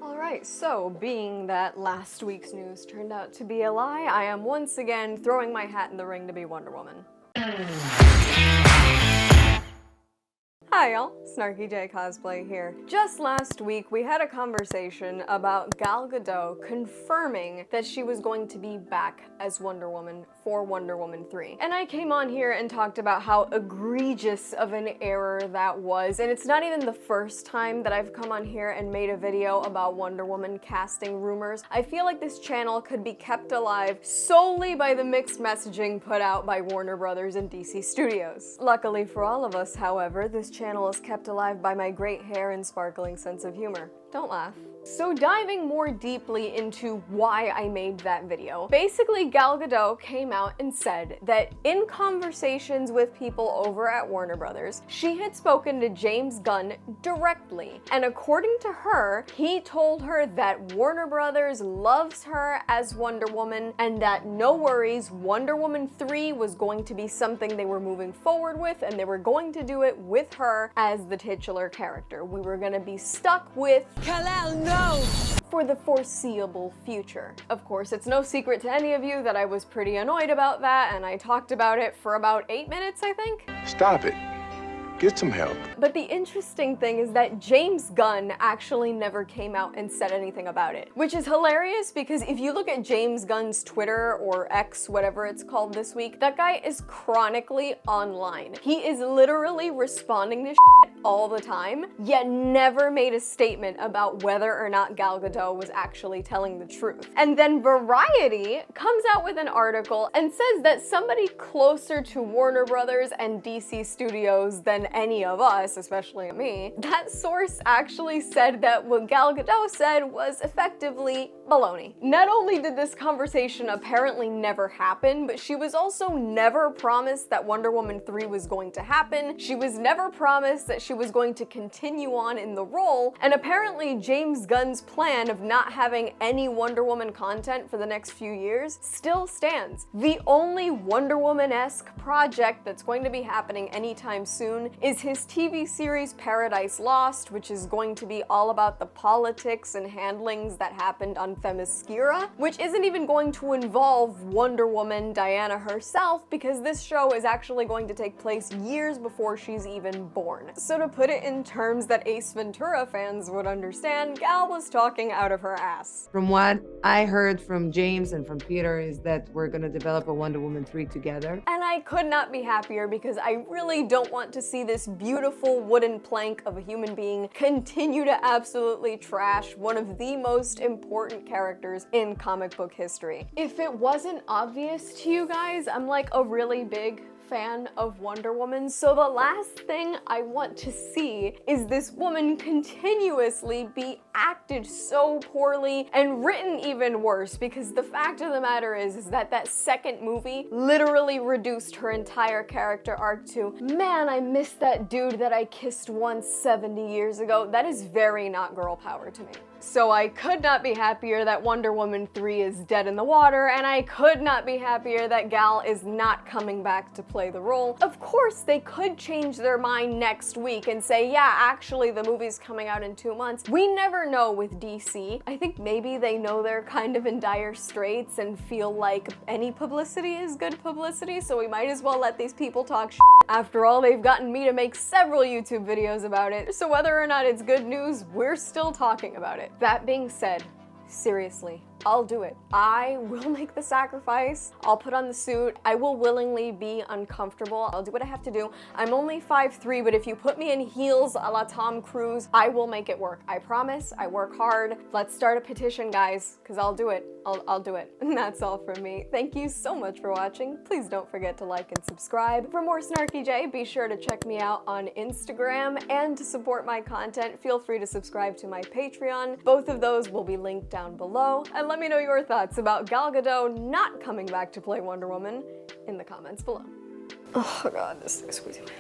Alright, so being that last week's news turned out to be a lie, I am once again throwing my hat in the ring to be Wonder Woman. Hi y'all, SnarkyJay cosplay here. Just last week we had a conversation about Gal Gadot confirming that she was going to be back as Wonder Woman for Wonder Woman 3. And I came on here and talked about how egregious of an error that was, and it's not even the first time that I've come on here and made a video about Wonder Woman casting rumors. I feel like this channel could be kept alive solely by the mixed messaging put out by Warner Brothers and DC Studios. Luckily for all of us, however, this channel is kept alive by my great hair and sparkling sense of humor. Don't laugh. So diving more deeply into why I made that video, basically Gal Gadot came out and said that in conversations with people over at Warner Brothers, she had spoken to James Gunn directly. And according to her, he told her that Warner Brothers loves her as Wonder Woman and that no worries, Wonder Woman 3 was going to be something they were moving forward with and they were going to do it with her as the titular character. We were gonna be stuck with Kal-El, no! For the foreseeable future. Of course, it's no secret to any of you that I was pretty annoyed about that, and I talked about it for about 8 minutes, I think. Stop it. Get some help. But the interesting thing is that James Gunn actually never came out and said anything about it, which is hilarious because if you look at James Gunn's Twitter or X, whatever it's called this week, that guy is chronically online. He is literally responding to shit all the time, yet never made a statement about whether or not Gal Gadot was actually telling the truth. And then Variety comes out with an article and says that somebody closer to Warner Brothers and DC Studios than any of us, especially me, that source actually said that what Gal Gadot said was effectively baloney. Not only did this conversation apparently never happen, but she was also never promised that Wonder Woman 3 was going to happen. She was never promised that she was going to continue on in the role, and apparently James Gunn's plan of not having any Wonder Woman content for the next few years still stands. The only Wonder Woman-esque project that's going to be happening anytime soon is his TV series Paradise Lost, which is going to be all about the politics and handlings that happened on Themyscira, which isn't even going to involve Wonder Woman Diana herself because this show is actually going to take place years before she's even born. So to put it in terms that Ace Ventura fans would understand, Gal was talking out of her ass. From what I heard from James and from Peter is that we're gonna develop a Wonder Woman 3 together. And I could not be happier because I really don't want to see this beautiful wooden plank of a human being continue to absolutely trash one of the most important characters in comic book history. If it wasn't obvious to you guys, I'm like a really big fan of Wonder Woman, so the last thing I want to see is this woman continuously be acted so poorly and written even worse, because the fact of the matter is that that second movie literally reduced her entire character arc to, man, I miss that dude that I kissed once 70 years ago. That is very not girl power to me. So I could not be happier that Wonder Woman 3 is dead in the water, and I could not be happier that Gal is not coming back to play the role. Of course, they could change their mind next week and say, yeah, actually the movie's coming out in 2 months. We never know with DC. I think maybe they know they're kind of in dire straits and feel like any publicity is good publicity, so we might as well let these people talk shit. After all, they've gotten me to make several YouTube videos about it, so whether or not it's good news, we're still talking about it. That being said, seriously, I'll do it. I will make the sacrifice. I'll put on the suit. I will willingly be uncomfortable. I'll do what I have to do. I'm only 5'3", but if you put me in heels a la Tom Cruise, I will make it work. I promise. I work hard. Let's start a petition, guys, because I'll do it. I'll do it. And that's all from me. Thank you so much for watching. Please don't forget to like and subscribe. For more SnarkyJay, be sure to check me out on Instagram, and to support my content, feel free to subscribe to my Patreon. Both of those will be linked down below. And let me know your thoughts about Gal Gadot not coming back to play Wonder Woman in the comments below. Oh god, this thing's squeezing me.